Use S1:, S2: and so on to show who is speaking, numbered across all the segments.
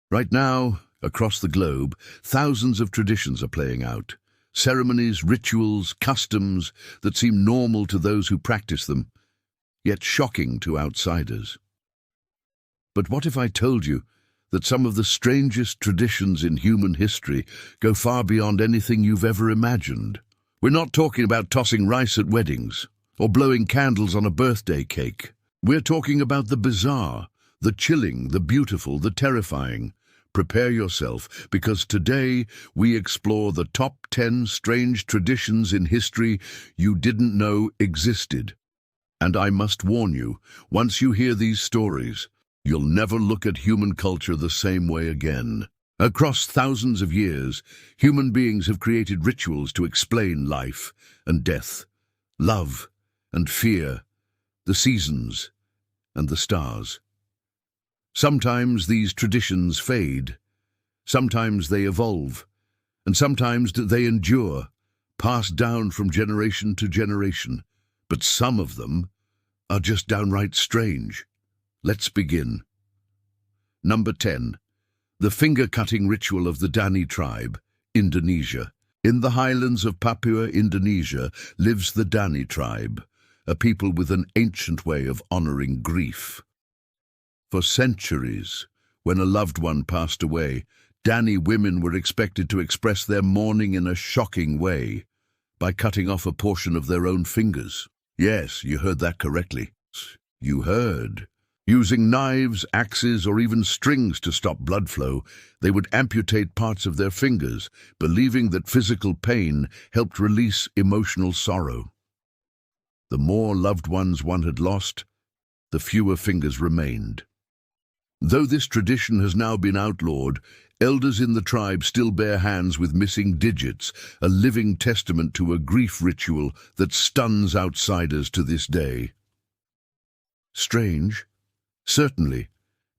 S1: Right now, across the globe, thousands of traditions are playing out. Ceremonies, rituals, customs that seem normal to those who practice them, yet shocking to outsiders. But what if I told you that some of the strangest traditions in human history go far beyond anything you've ever imagined? We're not talking about tossing rice at weddings or blowing candles on a birthday cake. We're talking about the bizarre, the chilling, the beautiful, the terrifying. Prepare yourself, because today we explore the top 10 strange traditions in history you didn't know existed. And I must warn you, once you hear these stories, you'll never look at human culture the same way again. Across thousands of years, human beings have created rituals to explain life and death, love and fear, the seasons and the stars. Sometimes these traditions fade, sometimes they evolve, and sometimes they endure, passed down from generation to generation. But some of them are just downright strange. Let's begin. Number 10. The finger-cutting ritual of the Dani tribe, Indonesia. In the highlands of Papua, Indonesia, lives the Dani tribe, a people with an ancient way of honoring grief. For centuries, when a loved one passed away, Dani women were expected to express their mourning in a shocking way by cutting off a portion of their own fingers. Yes, you heard that correctly. You heard. Using knives, axes, or even strings to stop blood flow, they would amputate parts of their fingers, believing that physical pain helped release emotional sorrow. The more loved ones one had lost, the fewer fingers remained. Though this tradition has now been outlawed, elders in the tribe still bear hands with missing digits, a living testament to a grief ritual that stuns outsiders to this day. Strange? Certainly,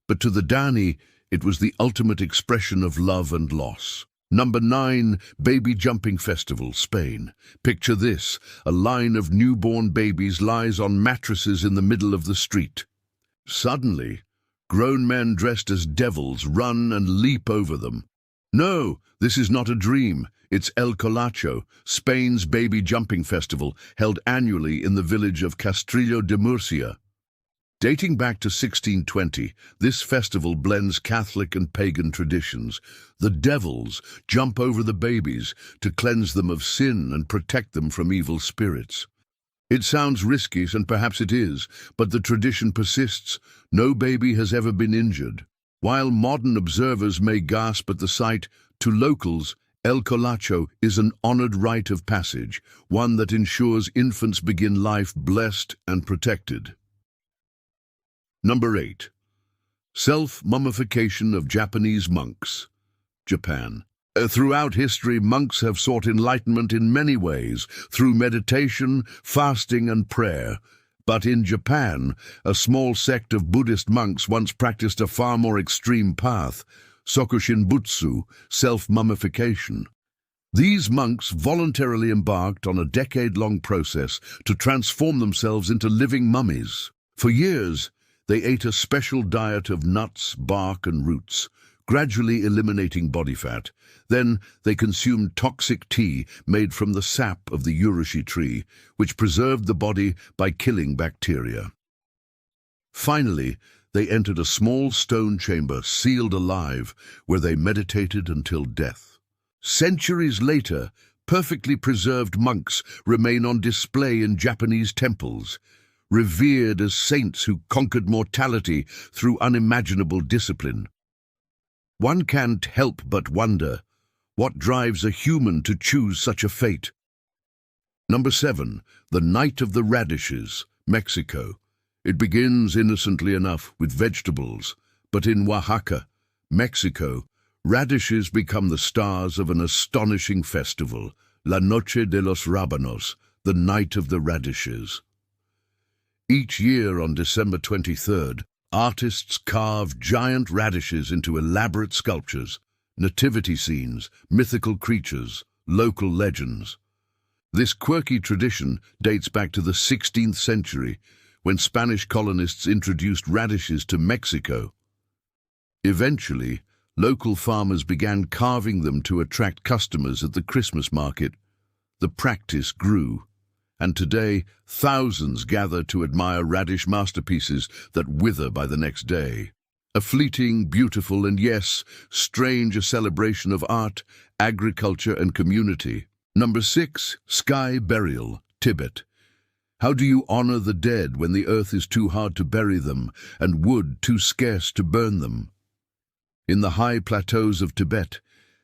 S1: but to the Dani, it was the ultimate expression of love and loss. Number 9, Baby Jumping Festival, Spain. Picture this: a line of newborn babies lies on mattresses in the middle of the street. Suddenly, grown men dressed as devils run and leap over them. No, this is not a dream. It's El Colacho, Spain's baby jumping festival, held annually in the village of Castrillo de Murcia. Dating back to 1620, this festival blends Catholic and pagan traditions. The devils jump over the babies to cleanse them of sin and protect them from evil spirits. It sounds risky, and perhaps it is, but the tradition persists. No baby has ever been injured. While modern observers may gasp at the sight, to locals, El Colacho is an honored rite of passage, one that ensures infants begin life blessed and protected. Number 8. Self-mummification of Japanese monks, Japan. Throughout history, monks have sought enlightenment in many ways, through meditation, fasting, and prayer. But in Japan, a small sect of Buddhist monks once practiced a far more extreme path, Sokushinbutsu, self-mummification. These monks voluntarily embarked on a decade-long process to transform themselves into living mummies. For years, they ate a special diet of nuts, bark, and roots, gradually eliminating body fat. Then they consumed toxic tea made from the sap of the urushi tree, which preserved the body by killing bacteria. Finally, they entered a small stone chamber sealed alive, where they meditated until death. Centuries later, perfectly preserved monks remain on display in Japanese temples, revered as saints who conquered mortality through unimaginable discipline. One can't help but wonder, what drives a human to choose such a fate? Number 7. The Night of the Radishes, Mexico. It begins innocently enough with vegetables, but in Oaxaca, Mexico, radishes become the stars of an astonishing festival, La Noche de los Rábanos, the Night of the Radishes. Each year on December 23rd, artists carve giant radishes into elaborate sculptures, nativity scenes, mythical creatures, local legends. This quirky tradition dates back to the 16th century, when Spanish colonists introduced radishes to Mexico. Eventually, Local farmers began carving them to attract customers at the Christmas market. The practice grew, and today thousands gather to admire radish masterpieces that wither by the next day. A fleeting, beautiful, and yes, strange a celebration of art, agriculture, and community. Number 6, Sky Burial, Tibet. How do you honor the dead when the earth is too hard to bury them and wood too scarce to burn them? In the high plateaus of Tibet,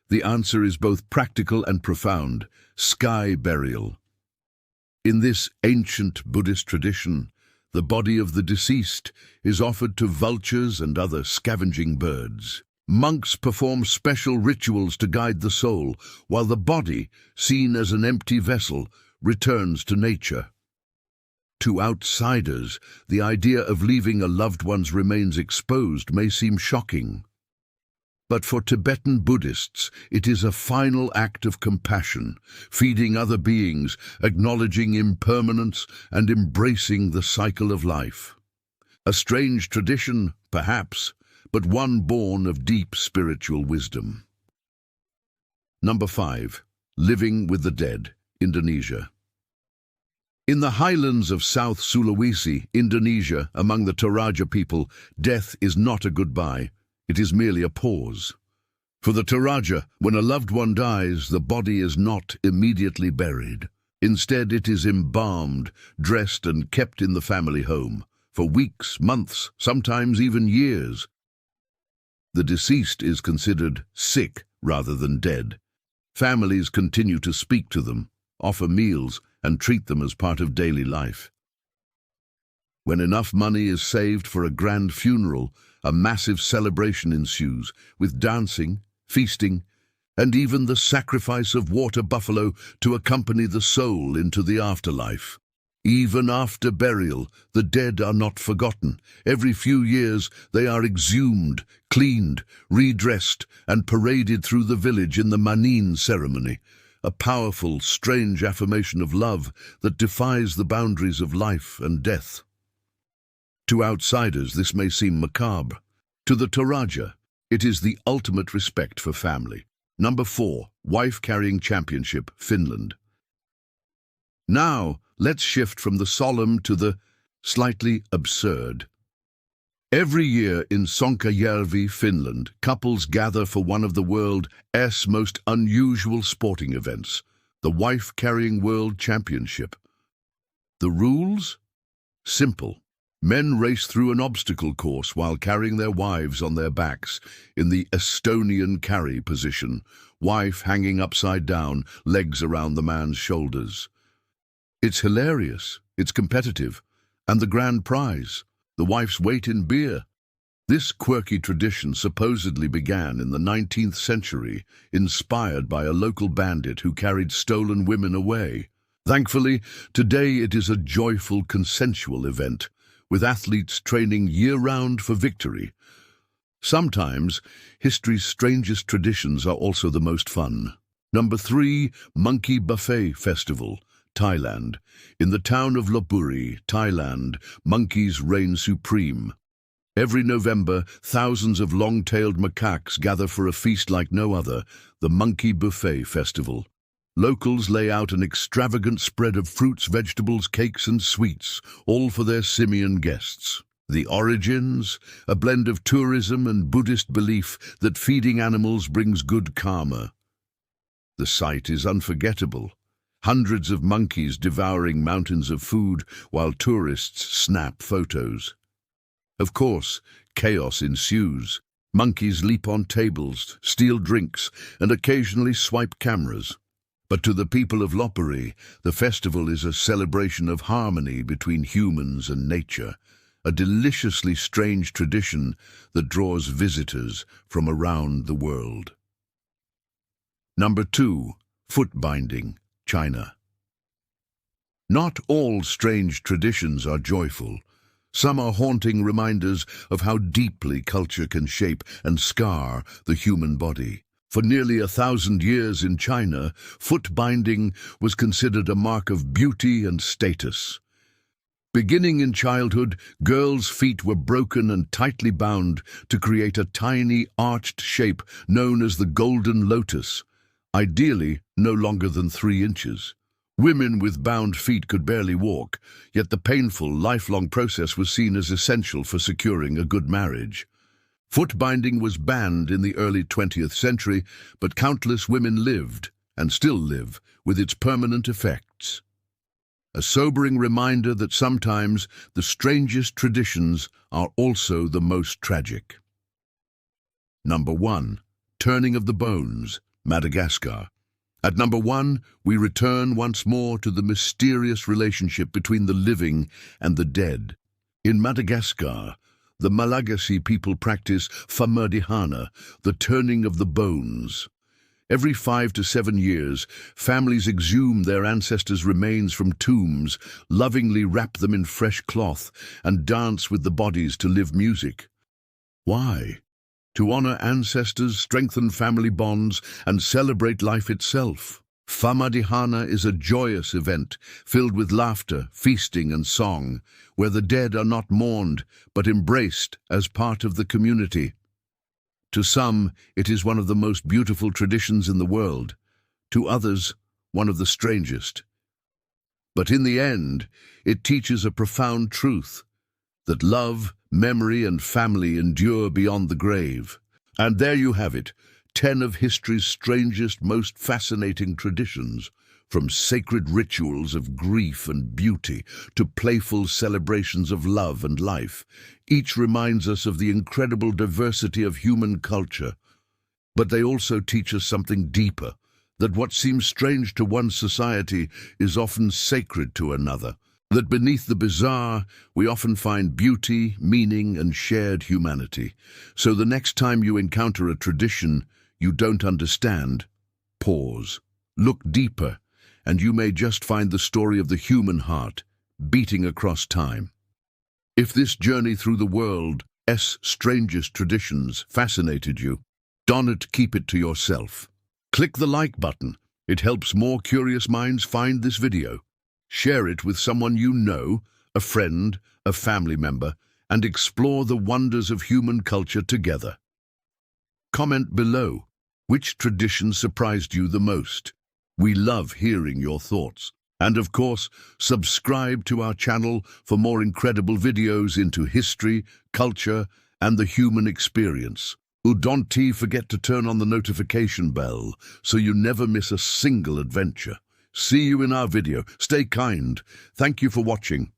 S1: the answer is both practical and profound: sky burial. In this ancient Buddhist tradition, the body of the deceased is offered to vultures and other scavenging birds. Monks perform special rituals to guide the soul, while the body, seen as an empty vessel, returns to nature. To outsiders, the idea of leaving a loved one's remains exposed may seem shocking. But for Tibetan Buddhists, it is a final act of compassion, feeding other beings, acknowledging impermanence, and embracing the cycle of life. A strange tradition, perhaps, but one born of deep spiritual wisdom. Number 5. Living with the Dead, Indonesia. In the highlands of South Sulawesi, Indonesia, among the Toraja people, death is not a goodbye. It is merely a pause. For the Toraja, when a loved one dies, the body is not immediately buried. Instead, it is embalmed, dressed, and kept in the family home for weeks, months, sometimes even years. The deceased is considered sick rather than dead. Families continue to speak to them, offer meals, and treat them as part of daily life. When enough money is saved for a grand funeral, a massive celebration ensues, with dancing, feasting, and even the sacrifice of water buffalo to accompany the soul into the afterlife. Even after burial, the dead are not forgotten. Every few years, they are exhumed, cleaned, redressed, and paraded through the village in the Manin ceremony, a powerful, strange affirmation of love that defies the boundaries of life and death. To outsiders, this may seem macabre. To the Toraja, it is the ultimate respect for family. Number 4, Wife-Carrying Championship, Finland. Now, let's shift from the solemn to the slightly absurd. Every year in Sonkajärvi, Finland, couples gather for one of the world's most unusual sporting events, the Wife-Carrying World Championship. The rules? Simple. Men race through an obstacle course while carrying their wives on their backs in the Estonian carry position, wife hanging upside down, legs around the man's shoulders. It's hilarious, it's competitive, and the grand prize, the wife's weight in beer. This quirky tradition supposedly began in the 19th century, inspired by a local bandit who carried stolen women away. Thankfully, today it is a joyful, consensual event, with athletes training year-round for victory. Sometimes, history's strangest traditions are also the most fun. Number 3, Monkey Buffet Festival, Thailand. In the town of Lopburi, Thailand, monkeys reign supreme. Every November, thousands of long-tailed macaques gather for a feast like no other, the Monkey Buffet Festival. Locals lay out an extravagant spread of fruits, vegetables, cakes, and sweets, all for their simian guests. The origins? A blend of tourism and Buddhist belief that feeding animals brings good karma. The sight is unforgettable. Hundreds of monkeys devouring mountains of food while tourists snap photos. Of course, chaos ensues. Monkeys leap on tables, steal drinks, and occasionally swipe cameras. But to the people of Lopburi, the festival is a celebration of harmony between humans and nature, a deliciously strange tradition that draws visitors from around the world. Number 2, Footbinding China. Not all strange traditions are joyful. Some are haunting reminders of how deeply culture can shape and scar the human body. For nearly 1,000 years in China, foot binding was considered a mark of beauty and status. Beginning in childhood, girls' feet were broken and tightly bound to create a tiny arched shape known as the golden lotus, ideally no longer than 3 inches. Women with bound feet could barely walk, yet the painful, lifelong process was seen as essential for securing a good marriage. Foot binding was banned in the early 20th century, but countless women lived, and still live, with its permanent effects. A sobering reminder that sometimes the strangest traditions are also the most tragic. Number 1. Turning of the Bones, Madagascar. At number 1, we return once more to the mysterious relationship between the living and the dead. In Madagascar, the Malagasy people practice Footbinding, the turning of the bones. Every 5 to 7 years, families exhume their ancestors' remains from tombs, lovingly wrap them in fresh cloth, and dance with the bodies to live music. Why? To honor ancestors, strengthen family bonds, and celebrate life itself. Footbinding is a joyous event, filled with laughter, feasting, and song, where the dead are not mourned, but embraced as part of the community. To some, it is one of the most beautiful traditions in the world. To others, one of the strangest. But in the end, it teaches a profound truth, that love, memory, and family endure beyond the grave. And there you have it, 10 of history's strangest, most fascinating traditions, from sacred rituals of grief and beauty to playful celebrations of love and life. Each reminds us of the incredible diversity of human culture. But they also teach us something deeper, that what seems strange to one society is often sacred to another, that beneath the bizarre, we often find beauty, meaning, and shared humanity. So the next time you encounter a tradition you don't understand, pause, look deeper, and you may just find the story of the human heart, beating across time. If this journey through the world's strangest traditions fascinated you, don't keep it to yourself. Click the like button. It helps more curious minds find this video. Share it with someone you know, a friend, a family member, and explore the wonders of human culture together. Comment below, which tradition surprised you the most? We love hearing your thoughts. And of course, subscribe to our channel for more incredible videos into history, culture, and the human experience. Don't forget to turn on the notification bell so you never miss a single adventure. See you in our video. Stay kind. Thank you for watching.